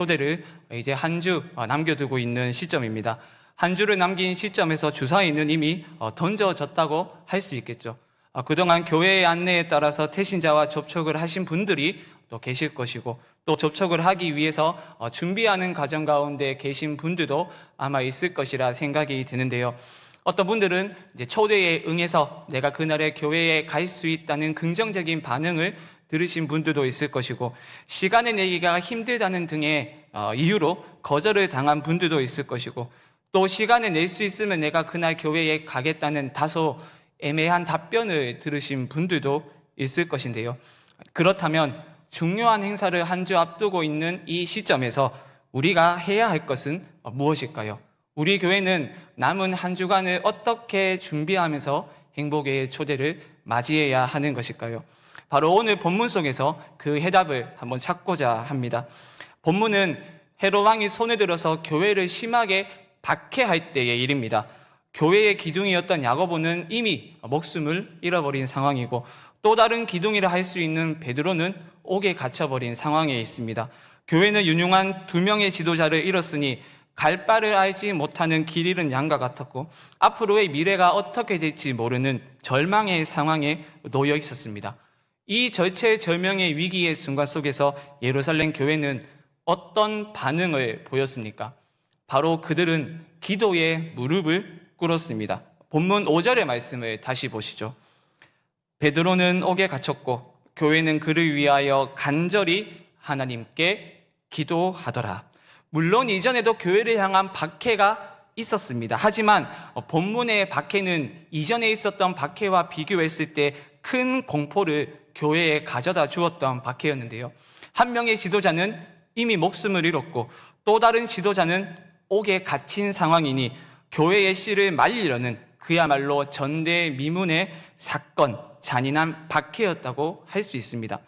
초대를 이제 한 주 남겨두고 있는 시점입니다. 한 주를 남긴 시점에서 주사위는 이미 던져졌다고 할 수 있겠죠. 그동안 교회의 안내에 따라서 태신자와 접촉을 하신 분들이 또 계실 것이고, 또 접촉을 하기 위해서 준비하는 과정 가운데 계신 분들도 아마 있을 것이라 생각이 드는데요. 어떤 분들은 이제 초대에 응해서 내가 그날에 교회에 갈 수 있다는 긍정적인 반응을 들으신 분들도 있을 것이고, 시간을 내기가 힘들다는 등의 이유로 거절을 당한 분들도 있을 것이고, 또 시간을 낼 수 있으면 내가 그날 교회에 가겠다는 다소 애매한 답변을 들으신 분들도 있을 것인데요. 그렇다면 중요한 행사를 한 주 앞두고 있는 이 시점에서 우리가 해야 할 것은 무엇일까요? 우리 교회는 남은 한 주간을 어떻게 준비하면서 행복의 초대를 맞이해야 하는 것일까요? 바로 오늘 본문 속에서 그 해답을 한번 찾고자 합니다. 본문은 헤롯 왕이 손에 들어서 교회를 심하게 박해할 때의 일입니다. 교회의 기둥이었던 야고보는 이미 목숨을 잃어버린 상황이고, 또 다른 기둥이라 할 수 있는 베드로는 옥에 갇혀버린 상황에 있습니다. 교회는 유능한 두 명의 지도자를 잃었으니 갈 바를 알지 못하는 길 잃은 양과 같았고, 앞으로의 미래가 어떻게 될지 모르는 절망의 상황에 놓여 있었습니다. 이 절체절명의 위기의 순간 속에서 예루살렘 교회는 어떤 반응을 보였습니까? 바로 그들은 기도에 무릎을 꿇었습니다. 본문 5절의 말씀을 다시 보시죠. 베드로는 옥에 갇혔고 교회는 그를 위하여 간절히 하나님께 기도하더라. 물론 이전에도 교회를 향한 박해가 있었습니다. 하지만 본문의 박해는 이전에 있었던 박해와 비교했을 때 큰 공포를 교회에 가져다 주었던 박해였는데요. 한 명의 지도자는 이미 목숨을 잃었고, 또 다른 지도자는 옥에 갇힌 상황이니 교회의 씨를 말리려는 그야말로 전대미문의 사건, 잔인한 박해였다고 할 수 있습니다.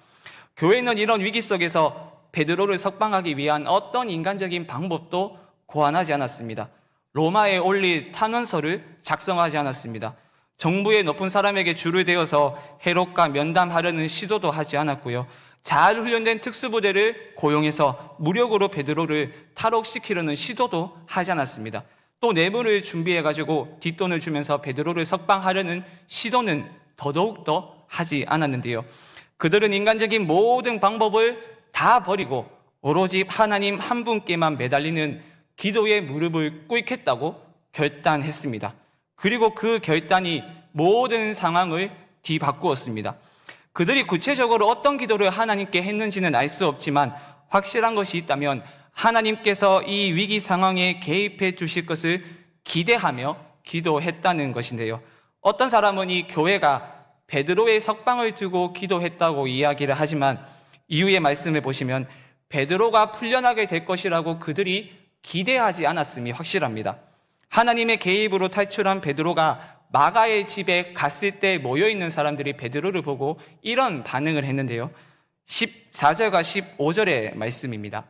교회는 이런 위기 속에서 베드로를 석방하기 위한 어떤 인간적인 방법도 고안하지 않았습니다. 로마에 올릴 탄원서를 작성하지 않았습니다. 정부의 높은 사람에게 줄을 대어서 헤롯과 면담하려는 시도도 하지 않았고요. 잘 훈련된 특수부대를 고용해서 무력으로 베드로를 탈옥시키려는 시도도 하지 않았습니다. 또 뇌물을 준비해가지고 뒷돈을 주면서 베드로를 석방하려는 시도는 더더욱더 하지 않았는데요. 그들은 인간적인 모든 방법을 다 버리고 오로지 하나님 한 분께만 매달리는 기도의 무릎을 꿇겠다고 결단했습니다. 그리고 그 결단이 모든 상황을 뒤바꾸었습니다. 그들이 구체적으로 어떤 기도를 하나님께 했는지는 알 수 없지만 확실한 것이 있다면 하나님께서 이 위기 상황에 개입해 주실 것을 기대하며 기도했다는 것인데요. 어떤 사람은 이 교회가 베드로의 석방을 두고 기도했다고 이야기를 하지만 이후의 말씀을 보시면 베드로가 풀려나게 될 것이라고 그들이 기대하지 않았음이 확실합니다. 하나님의 개입으로 탈출한 베드로가 마가의 집에 갔을 때 모여있는 사람들이 베드로를 보고 이런 반응을 했는데요. 14절과 15절의 말씀입니다.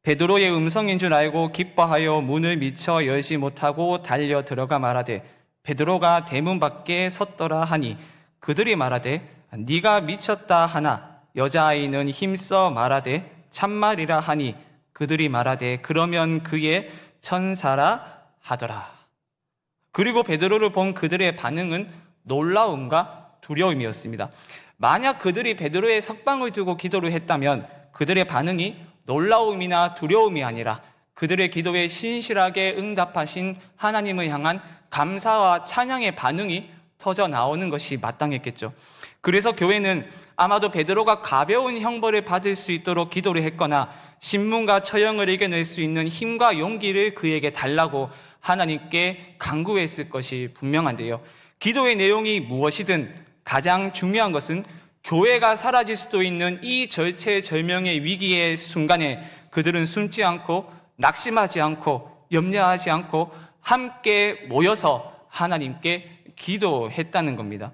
베드로의 음성인 줄 알고 기뻐하여 문을 미처 열지 못하고 달려 들어가 말하되 베드로가 대문 밖에 섰더라 하니 그들이 말하되 네가 미쳤다 하나 여자아이는 힘써 말하되 참말이라 하니 그들이 말하되 그러면 그의 천사라 하더라. 그리고 베드로를 본 그들의 반응은 놀라움과 두려움이었습니다. 만약 그들이 베드로의 석방을 두고 기도를 했다면 그들의 반응이 놀라움이나 두려움이 아니라 그들의 기도에 신실하게 응답하신 하나님을 향한 감사와 찬양의 반응이 터져 나오는 것이 마땅했겠죠. 그래서 교회는 아마도 베드로가 가벼운 형벌을 받을 수 있도록 기도를 했거나 신문과 처형을 이겨낼 수 있는 힘과 용기를 그에게 달라고 하나님께 간구했을 것이 분명한데요. 기도의 내용이 무엇이든 가장 중요한 것은 교회가 사라질 수도 있는 이 절체절명의 위기의 순간에 그들은 숨지 않고 낙심하지 않고 염려하지 않고 함께 모여서 하나님께 기도했다는 겁니다.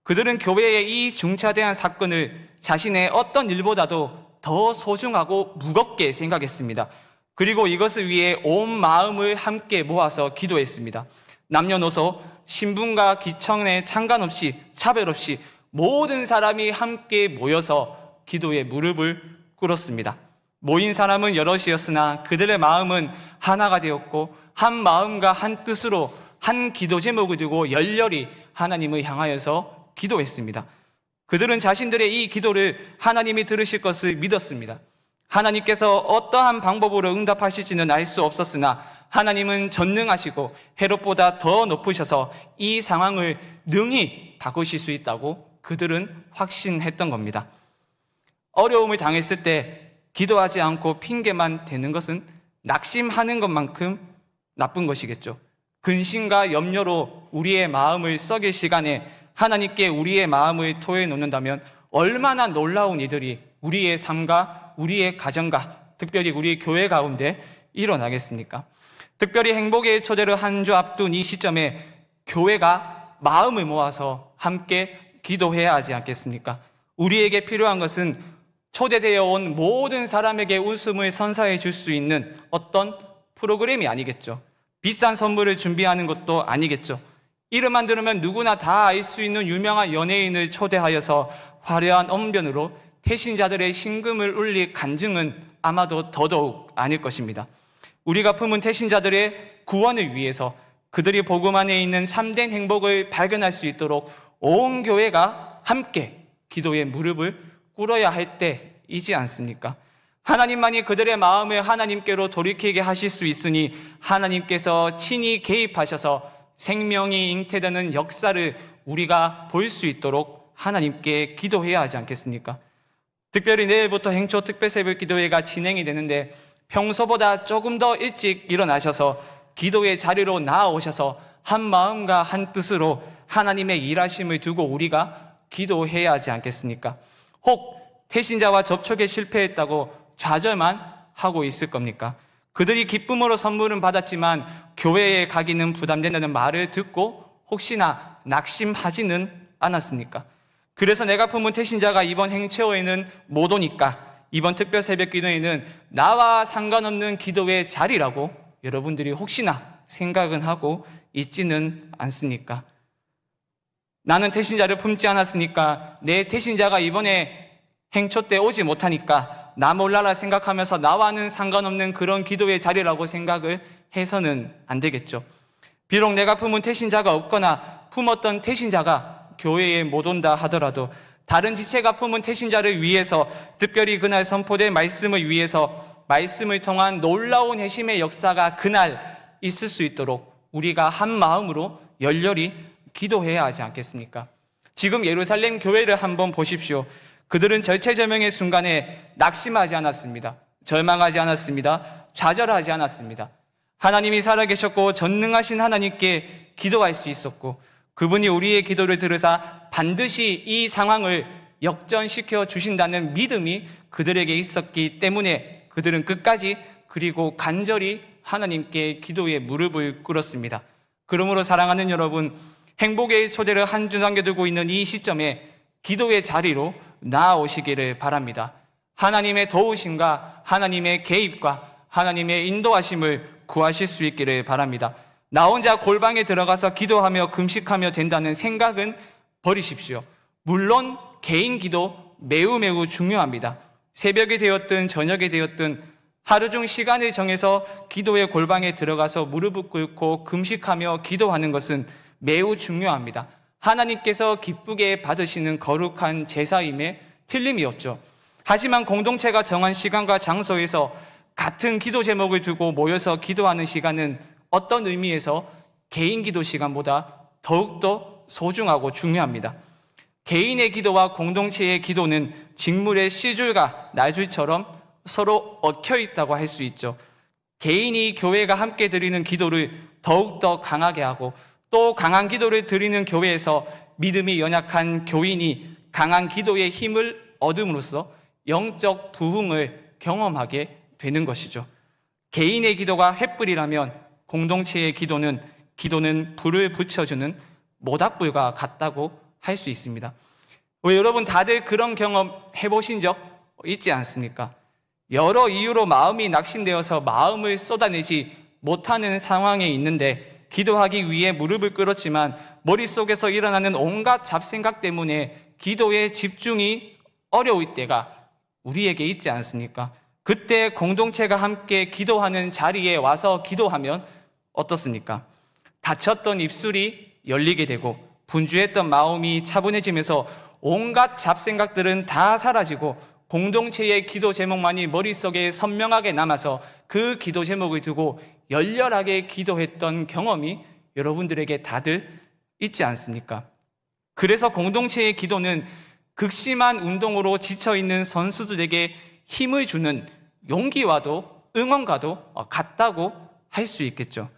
그들은 교회의 이 중차대한 사건을 자신의 어떤 일보다도 더 소중하고 무겁게 생각했습니다. 그리고 이것을 위해 온 마음을 함께 모아서 기도했습니다. 남녀노소, 신분과 기청에 상관없이 차별 없이 모든 사람이 함께 모여서 기도에 무릎을 꿇었습니다. 모인 사람은 여럿이었으나 그들의 마음은 하나가 되었고 한 마음과 한 뜻으로 한 기도 제목을 두고 열렬히 하나님을 향하여서 기도했습니다. 그들은 자신들의 이 기도를 하나님이 들으실 것을 믿었습니다. 하나님께서 어떠한 방법으로 응답하실지는 알 수 없었으나 하나님은 전능하시고 헤롯보다 더 높으셔서 이 상황을 능히 바꾸실 수 있다고 그들은 확신했던 겁니다. 어려움을 당했을 때 기도하지 않고 핑계만 대는 것은 낙심하는 것만큼 나쁜 것이겠죠. 근심과 염려로 우리의 마음을 썩일 시간에 하나님께 우리의 마음을 토해 놓는다면 얼마나 놀라운 일들이 우리의 삶과 우리의 가정과 특별히 우리 교회 가운데 일어나겠습니까? 특별히 행복의 초대를 한 주 앞둔 이 시점에 교회가 마음을 모아서 함께 기도해야 하지 않겠습니까? 우리에게 필요한 것은 초대되어 온 모든 사람에게 웃음을 선사해 줄 수 있는 어떤 프로그램이 아니겠죠. 비싼 선물을 준비하는 것도 아니겠죠. 이름만 들으면 누구나 다 알 수 있는 유명한 연예인을 초대하여서 화려한 언변으로 태신자들의 신금을 울릴 간증은 아마도 더더욱 아닐 것입니다. 우리가 품은 태신자들의 구원을 위해서 그들이 복음 안에 있는 참된 행복을 발견할 수 있도록 온 교회가 함께 기도의 무릎을 꿇어야 할 때이지 않습니까? 하나님만이 그들의 마음을 하나님께로 돌이키게 하실 수 있으니 하나님께서 친히 개입하셔서 생명이 잉태되는 역사를 우리가 볼 수 있도록 하나님께 기도해야 하지 않겠습니까? 특별히 내일부터 행초 특별새벽 기도회가 진행이 되는데 평소보다 조금 더 일찍 일어나셔서 기도의 자리로 나아오셔서 한 마음과 한 뜻으로 하나님의 일하심을 두고 우리가 기도해야 하지 않겠습니까? 혹 태신자와 접촉에 실패했다고 좌절만 하고 있을 겁니까? 그들이 기쁨으로 선물은 받았지만 교회에 가기는 부담된다는 말을 듣고 혹시나 낙심하지는 않았습니까? 그래서 내가 품은 태신자가 이번 행체호에는 못 오니까 이번 특별 새벽 기도회는 나와 상관없는 기도의 자리라고 여러분들이 혹시나 생각은 하고 있지는 않습니까? 나는 태신자를 품지 않았으니까 내 태신자가 이번에 행초 때 오지 못하니까 나 몰라라 생각하면서 나와는 상관없는 그런 기도의 자리라고 생각을 해서는 안 되겠죠. 비록 내가 품은 태신자가 없거나 품었던 태신자가 교회에 못 온다 하더라도 다른 지체가 품은 태신자를 위해서 특별히 그날 선포된 말씀을 위해서 말씀을 통한 놀라운 회심의 역사가 그날 있을 수 있도록 우리가 한 마음으로 열렬히 기도해야 하지 않겠습니까? 지금 예루살렘 교회를 한번 보십시오. 그들은 절체절명의 순간에 낙심하지 않았습니다. 절망하지 않았습니다. 좌절하지 않았습니다. 하나님이 살아계셨고 전능하신 하나님께 기도할 수 있었고 그분이 우리의 기도를 들으사 반드시 이 상황을 역전시켜 주신다는 믿음이 그들에게 있었기 때문에 그들은 끝까지 그리고 간절히 하나님께 기도의 무릎을 꿇었습니다. 그러므로 사랑하는 여러분, 행복의 초대를 한 주 남겨두고 있는 이 시점에 기도의 자리로 나아오시기를 바랍니다. 하나님의 도우심과 하나님의 개입과 하나님의 인도하심을 구하실 수 있기를 바랍니다. 나 혼자 골방에 들어가서 기도하며 금식하며 된다는 생각은 버리십시오. 물론 개인 기도 매우 중요합니다. 새벽이 되었든 저녁이 되었든 하루 중 시간을 정해서 기도의 골방에 들어가서 무릎을 꿇고 금식하며 기도하는 것은 매우 중요합니다. 하나님께서 기쁘게 받으시는 거룩한 제사임에 틀림이 없죠. 하지만 공동체가 정한 시간과 장소에서 같은 기도 제목을 두고 모여서 기도하는 시간은 어떤 의미에서 개인 기도 시간보다 더욱더 소중하고 중요합니다. 개인의 기도와 공동체의 기도는 직물의 씨줄과 날줄처럼 서로 얽혀 있다고 할 수 있죠. 개인이 교회가 함께 드리는 기도를 더욱더 강하게 하고 또 강한 기도를 드리는 교회에서 믿음이 연약한 교인이 강한 기도의 힘을 얻음으로써 영적 부흥을 경험하게 되는 것이죠. 개인의 기도가 횃불이라면 공동체의 기도는 불을 붙여주는 모닥불과 같다고 할 수 있습니다. 왜 여러분 다들 그런 경험 해보신 적 있지 않습니까? 여러 이유로 마음이 낙심되어서 마음을 쏟아내지 못하는 상황에 있는데 기도하기 위해 무릎을 꿇었지만 머릿속에서 일어나는 온갖 잡생각 때문에 기도에 집중이 어려울 때가 우리에게 있지 않습니까? 그때 공동체가 함께 기도하는 자리에 와서 기도하면 어떻습니까? 닫혔던 입술이 열리게 되고 분주했던 마음이 차분해지면서 온갖 잡생각들은 다 사라지고 공동체의 기도 제목만이 머릿속에 선명하게 남아서 그 기도 제목을 두고 열렬하게 기도했던 경험이 여러분들에게 다들 있지 않습니까? 그래서 공동체의 기도는 극심한 운동으로 지쳐있는 선수들에게 힘을 주는 용기와도 응원과도 같다고 할 수 있겠죠.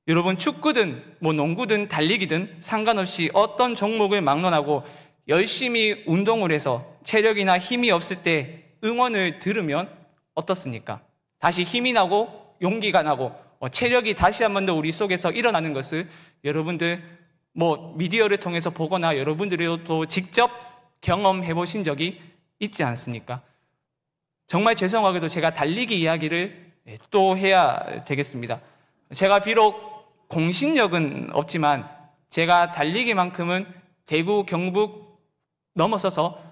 여러분, 축구든 농구든 달리기든 상관없이 어떤 종목을 막론하고 열심히 운동을 해서 체력이나 힘이 없을 때 응원을 들으면 어떻습니까? 다시 힘이 나고 용기가 나고 체력이 다시 한 번 더 우리 속에서 일어나는 것을 여러분들 미디어를 통해서 보거나 여러분들이 또 직접 경험해 보신 적이 있지 않습니까? 정말 죄송하게도 제가 달리기 이야기를 또 해야 되겠습니다. 제가 비록 공신력은 없지만 제가 달리기만큼은 대구, 경북 넘어서서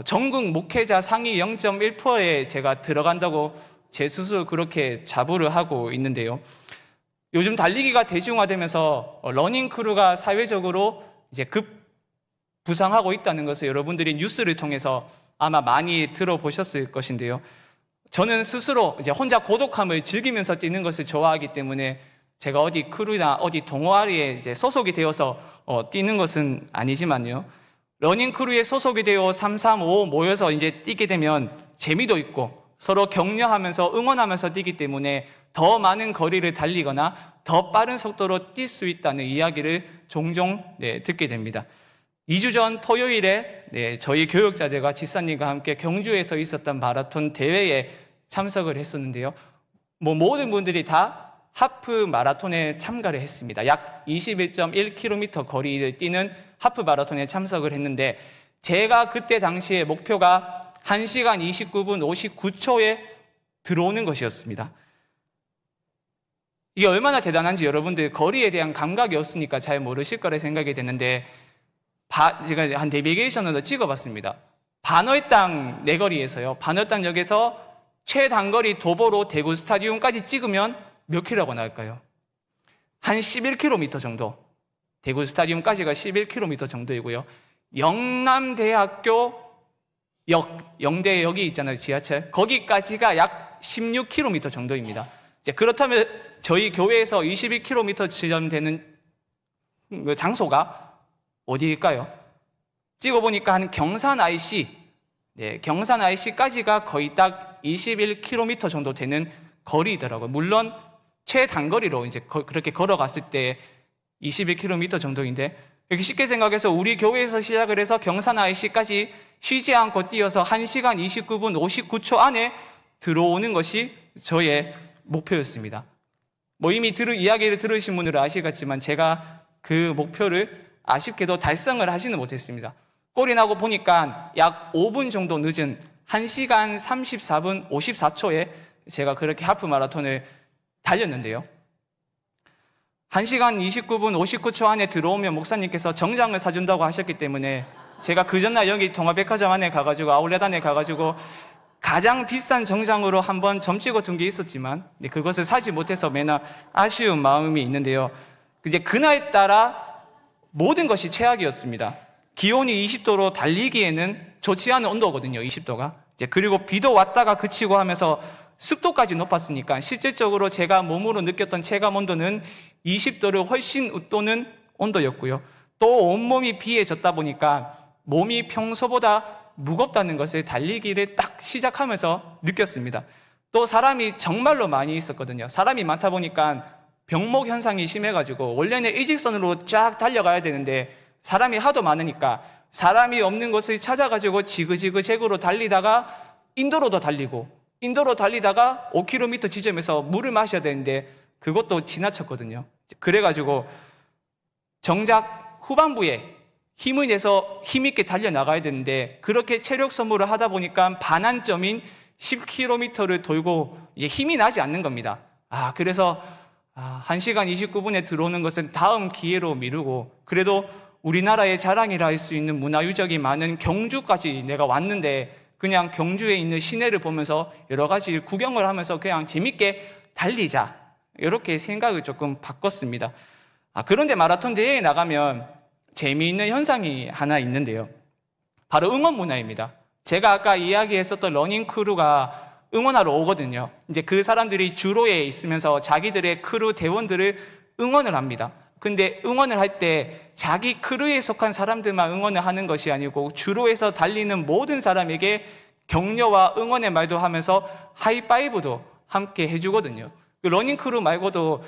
전국 목회자 상위 0.1%에 제가 들어간다고 제 스스로 그렇게 자부를 하고 있는데요. 요즘 달리기가 대중화되면서 러닝 크루가 사회적으로 이제 부상하고 있다는 것을 여러분들이 뉴스를 통해서 아마 많이 들어보셨을 것인데요. 저는 스스로 이제 혼자 고독함을 즐기면서 뛰는 것을 좋아하기 때문에 제가 어디 크루나 어디 동호회에 이제 소속이 되어서 뛰는 것은 아니지만요. 러닝 크루에 소속이 되어 3, 3, 5 모여서 이제 뛰게 되면 재미도 있고 서로 격려하면서 응원하면서 뛰기 때문에 더 많은 거리를 달리거나 더 빠른 속도로 뛸 수 있다는 이야기를 종종 듣게 됩니다. 2주 전 토요일에 저희 교육자들과 집사님과 함께 경주에서 있었던 마라톤 대회에 참석을 했었는데요. 모든 분들이 다 하프 마라톤에 참가를 했습니다. 약 21.1km 거리를 뛰는 하프 마라톤에 참석을 했는데 제가 그때 당시에 목표가 1시간 29분 59초에 들어오는 것이었습니다. 이게 얼마나 대단한지 여러분들 거리에 대한 감각이 없으니까 잘 모르실 거라 생각이 되는데 제가 한 내비게이션으로 찍어봤습니다. 반월당 내거리에서요. 반월당역에서 최단거리 도보로 대구 스타디움까지 찍으면 몇 킬로가 나올까요? 한 11km 정도. 대구 스타디움까지가 11km 정도이고요. 영남대학교 영대역이 있잖아요. 지하철. 거기까지가 약 16km 정도입니다. 이제 그렇다면 저희 교회에서 22km 지점되는 그 장소가 어디일까요? 찍어보니까 한 경산 IC, 경산 IC까지가 거의 딱 21km 정도 되는 거리더라고요. 물론 최단거리로 이제 그렇게 걸어갔을 때 21km 정도인데 이렇게 쉽게 생각해서 우리 교회에서 시작을 해서 경산 IC까지 쉬지 않고 뛰어서 1시간 29분 59초 안에 들어오는 것이 저의 목표였습니다. 이미 이야기를 들으신 분들은 아시겠지만 제가 그 목표를 아쉽게도 달성을 하지는 못했습니다. 꼴이 나고 보니까 약 5분 정도 늦은 1시간 34분 54초에 제가 그렇게 하프 마라톤을 달렸는데요. 1시간 29분 59초 안에 들어오면 목사님께서 정장을 사준다고 하셨기 때문에 제가 그 전날 여기 동화백화점 안에 가가지고 아울렛 안에 가가지고 가장 비싼 정장으로 한번 점 찍어둔 게 있었지만 그것을 사지 못해서 매나 아쉬운 마음이 있는데요. 이제 그날따라 모든 것이 최악이었습니다. 기온이 20도로 달리기에는 좋지 않은 온도거든요. 20도가. 그리고 비도 왔다가 그치고 하면서 습도까지 높았으니까 실질적으로 제가 몸으로 느꼈던 체감 온도는 20도를 훨씬 웃도는 온도였고요. 또 온몸이 비에 젖다 보니까 몸이 평소보다 무겁다는 것을 달리기를 딱 시작하면서 느꼈습니다. 또 사람이 정말로 많이 있었거든요. 사람이 많다 보니까 병목 현상이 심해가지고 원래는 일직선으로 쫙 달려가야 되는데 사람이 하도 많으니까 사람이 없는 곳을 찾아가지고 지그지그 제구로 달리다가 인도로도 달리고 인도로 달리다가 5km 지점에서 물을 마셔야 되는데 그것도 지나쳤거든요. 그래가지고 정작 후반부에 힘을 내서 힘있게 달려나가야 되는데 그렇게 체력 소모를 하다 보니까 반환점인 10km를 돌고 이제 힘이 나지 않는 겁니다. 그래서 1시간 29분에 들어오는 것은 다음 기회로 미루고 그래도 우리나라의 자랑이라 할 수 있는 문화유적이 많은 경주까지 내가 왔는데 그냥 경주에 있는 시내를 보면서 여러 가지 구경을 하면서 그냥 재밌게 달리자, 이렇게 생각을 조금 바꿨습니다. 그런데 마라톤 대회에 나가면 재미있는 현상이 하나 있는데요. 바로 응원 문화입니다. 제가 아까 이야기했었던 러닝 크루가 응원하러 오거든요. 이제 그 사람들이 주로에 있으면서 자기들의 크루 대원들을 응원을 합니다. 근데 응원을 할 때 자기 크루에 속한 사람들만 응원을 하는 것이 아니고 주로에서 달리는 모든 사람에게 격려와 응원의 말도 하면서 하이파이브도 함께 해주거든요. 그 러닝 크루 말고도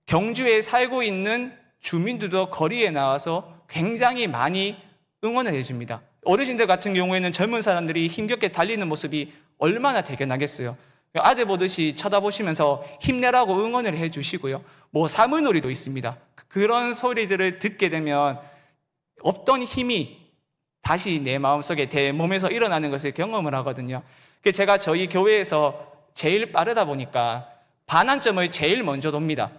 경주에 살고 있는 주민들도 거리에 나와서 굉장히 많이 응원을 해줍니다. 어르신들 같은 경우에는 젊은 사람들이 힘겹게 달리는 모습이 얼마나 대견하겠어요. 아들 보듯이 쳐다보시면서 힘내라고 응원을 해주시고요. 사물놀이도 있습니다. 그런 소리들을 듣게 되면 없던 힘이 다시 내 마음속에, 내 몸에서 일어나는 것을 경험을 하거든요. 제가 저희 교회에서 제일 빠르다 보니까 반환점을 제일 먼저 돕니다.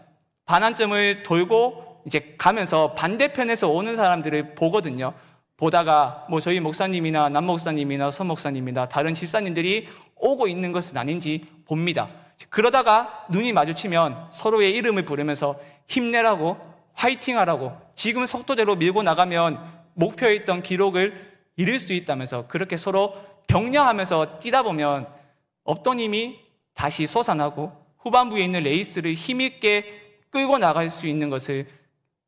반환점을 돌고 이제 가면서 반대편에서 오는 사람들을 보거든요. 보다가 저희 목사님이나 남 목사님이나 서 목사님이나 다른 집사님들이 오고 있는 것은 아닌지 봅니다. 그러다가 눈이 마주치면 서로의 이름을 부르면서 힘내라고, 화이팅하라고, 지금 속도대로 밀고 나가면 목표에 있던 기록을 이룰 수 있다면서 그렇게 서로 격려하면서 뛰다 보면 없던 힘이 다시 솟아나고 후반부에 있는 레이스를 힘있게 끌고 나갈 수 있는 것을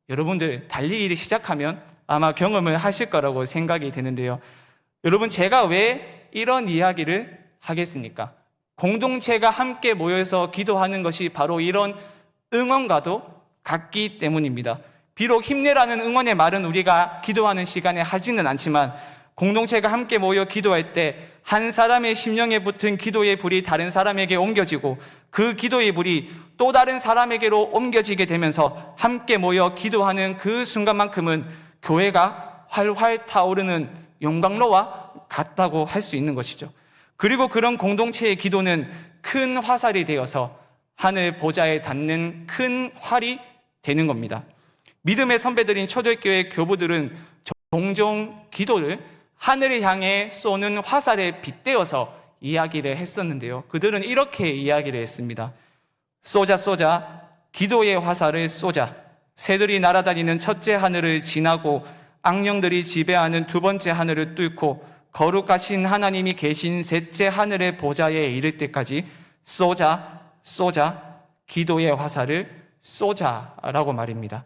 여러분들 달리기를 시작하면 아마 경험을 하실 거라고 생각이 되는데요. 여러분, 제가 왜 이런 이야기를 하겠습니까? 공동체가 함께 모여서 기도하는 것이 바로 이런 응원과도 같기 때문입니다. 비록 힘내라는 응원의 말은 우리가 기도하는 시간에 하지는 않지만 공동체가 함께 모여 기도할 때 한 사람의 심령에 붙은 기도의 불이 다른 사람에게 옮겨지고 그 기도의 불이 또 다른 사람에게로 옮겨지게 되면서 함께 모여 기도하는 그 순간만큼은 교회가 활활 타오르는 용광로와 같다고 할 수 있는 것이죠. 그리고 그런 공동체의 기도는 큰 화살이 되어서 하늘 보좌에 닿는 큰 활이 되는 겁니다. 믿음의 선배들인 초대교회 교부들은 종종 기도를 하늘을 향해 쏘는 화살에 빗대어서 이야기를 했었는데요. 그들은 이렇게 이야기를 했습니다. 쏘자 쏘자, 기도의 화살을 쏘자. 새들이 날아다니는 첫째 하늘을 지나고 악령들이 지배하는 두 번째 하늘을 뚫고 거룩하신 하나님이 계신 셋째 하늘의 보좌에 이를 때까지 쏘자 쏘자, 기도의 화살을 쏘자라고 말입니다.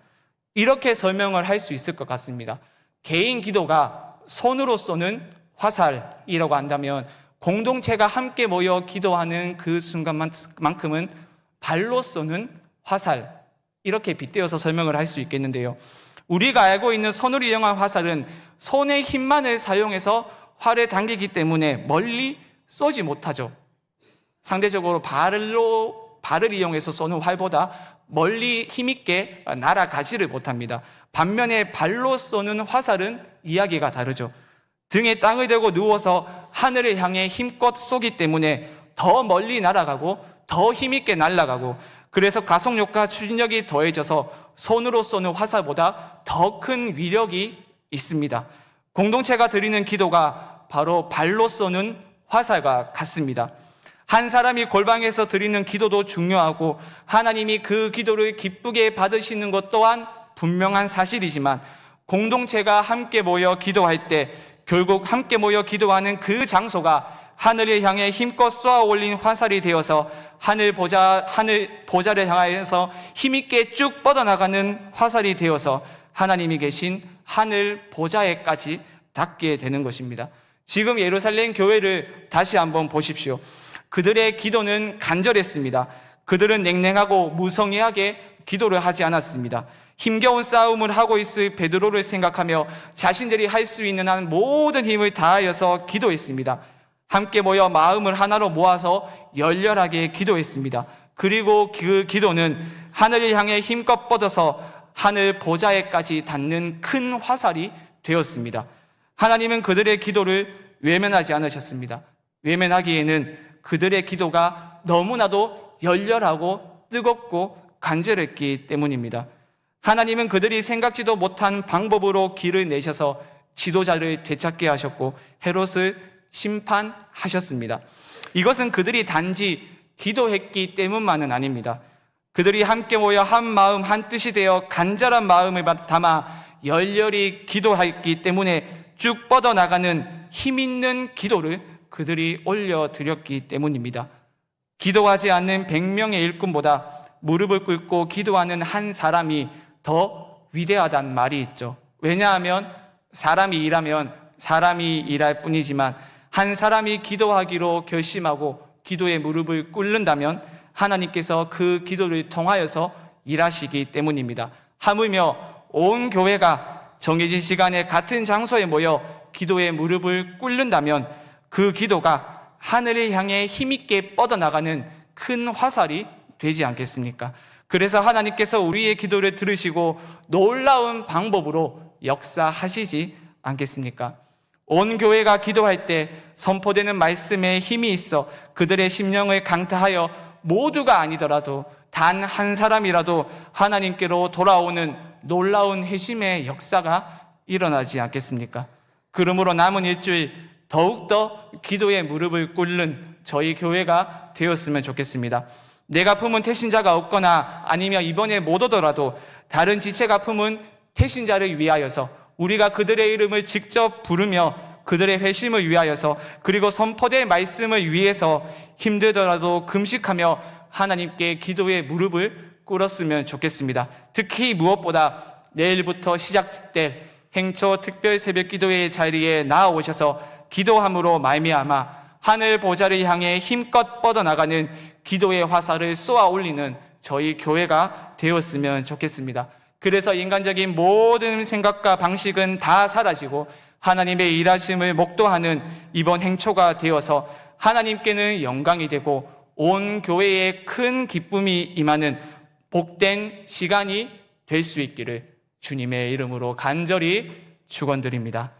이렇게 설명을 할 수 있을 것 같습니다. 개인 기도가 손으로 쏘는 화살이라고 한다면 공동체가 함께 모여 기도하는 그 순간만큼은 발로 쏘는 화살, 이렇게 빗대어서 설명을 할 수 있겠는데요. 우리가 알고 있는 손으로 이용한 화살은 손의 힘만을 사용해서 활을 당기기 때문에 멀리 쏘지 못하죠. 상대적으로 발을 이용해서 쏘는 활보다 멀리 힘있게 날아가지를 못합니다. 반면에 발로 쏘는 화살은 이야기가 다르죠. 등에 땅을 대고 누워서 하늘을 향해 힘껏 쏘기 때문에 더 멀리 날아가고 더 힘있게 날아가고, 그래서 가속력과 추진력이 더해져서 손으로 쏘는 화살보다 더 큰 위력이 있습니다. 공동체가 드리는 기도가 바로 발로 쏘는 화살과 같습니다. 한 사람이 골방에서 드리는 기도도 중요하고 하나님이 그 기도를 기쁘게 받으시는 것 또한 분명한 사실이지만, 공동체가 함께 모여 기도할 때 결국 함께 모여 기도하는 그 장소가 하늘을 향해 힘껏 쏘아 올린 화살이 되어서 하늘 보좌를 향하여서 힘있게 쭉 뻗어나가는 화살이 되어서 하나님이 계신 하늘 보좌에까지 닿게 되는 것입니다. 지금 예루살렘 교회를 다시 한번 보십시오. 그들의 기도는 간절했습니다. 그들은 냉랭하고 무성의하게 기도를 하지 않았습니다. 힘겨운 싸움을 하고 있을 베드로를 생각하며 자신들이 할 수 있는 한 모든 힘을 다하여서 기도했습니다. 함께 모여 마음을 하나로 모아서 열렬하게 기도했습니다. 그리고 그 기도는 하늘을 향해 힘껏 뻗어서 하늘 보좌에까지 닿는 큰 화살이 되었습니다. 하나님은 그들의 기도를 외면하지 않으셨습니다. 외면하기에는 그들의 기도가 너무나도 열렬하고 뜨겁고 간절했기 때문입니다. 하나님은 그들이 생각지도 못한 방법으로 길을 내셔서 지도자를 되찾게 하셨고 헤롯을 심판하셨습니다. 이것은 그들이 단지 기도했기 때문만은 아닙니다. 그들이 함께 모여 한 마음 한 뜻이 되어 간절한 마음을 담아 열렬히 기도했기 때문에 쭉 뻗어나가는 힘있는 기도를 그들이 올려드렸기 때문입니다. 기도하지 않는 100명의 일꾼보다 무릎을 꿇고 기도하는 한 사람이 더 위대하다는 말이 있죠. 왜냐하면 사람이 일하면 사람이 일할 뿐이지만 한 사람이 기도하기로 결심하고 기도의 무릎을 꿇는다면 하나님께서 그 기도를 통하여서 일하시기 때문입니다. 하물며 온 교회가 정해진 시간에 같은 장소에 모여 기도의 무릎을 꿇는다면 그 기도가 하늘을 향해 힘있게 뻗어나가는 큰 화살이 되지 않겠습니까? 그래서 하나님께서 우리의 기도를 들으시고 놀라운 방법으로 역사하시지 않겠습니까? 온 교회가 기도할 때 선포되는 말씀에 힘이 있어 그들의 심령을 강타하여 모두가 아니더라도 단 한 사람이라도 하나님께로 돌아오는 놀라운 회심의 역사가 일어나지 않겠습니까? 그러므로 남은 일주일 더욱더 기도의 무릎을 꿇는 저희 교회가 되었으면 좋겠습니다. 내가 품은 태신자가 없거나 아니면 이번에 못 오더라도 다른 지체가 품은 태신자를 위하여서 우리가 그들의 이름을 직접 부르며 그들의 회심을 위하여서 그리고 선포될 말씀을 위해서 힘들더라도 금식하며 하나님께 기도의 무릎을 꿇었으면 좋겠습니다. 특히 무엇보다 내일부터 시작될 행초 특별 새벽 기도회 자리에 나아오셔서 기도함으로 말미암아 하늘 보좌를 향해 힘껏 뻗어나가는 기도의 화살을 쏘아 올리는 저희 교회가 되었으면 좋겠습니다. 그래서 인간적인 모든 생각과 방식은 다 사라지고 하나님의 일하심을 목도하는 이번 행초가 되어서 하나님께는 영광이 되고 온 교회에 큰 기쁨이 임하는 복된 시간이 될 수 있기를 주님의 이름으로 간절히 축원드립니다.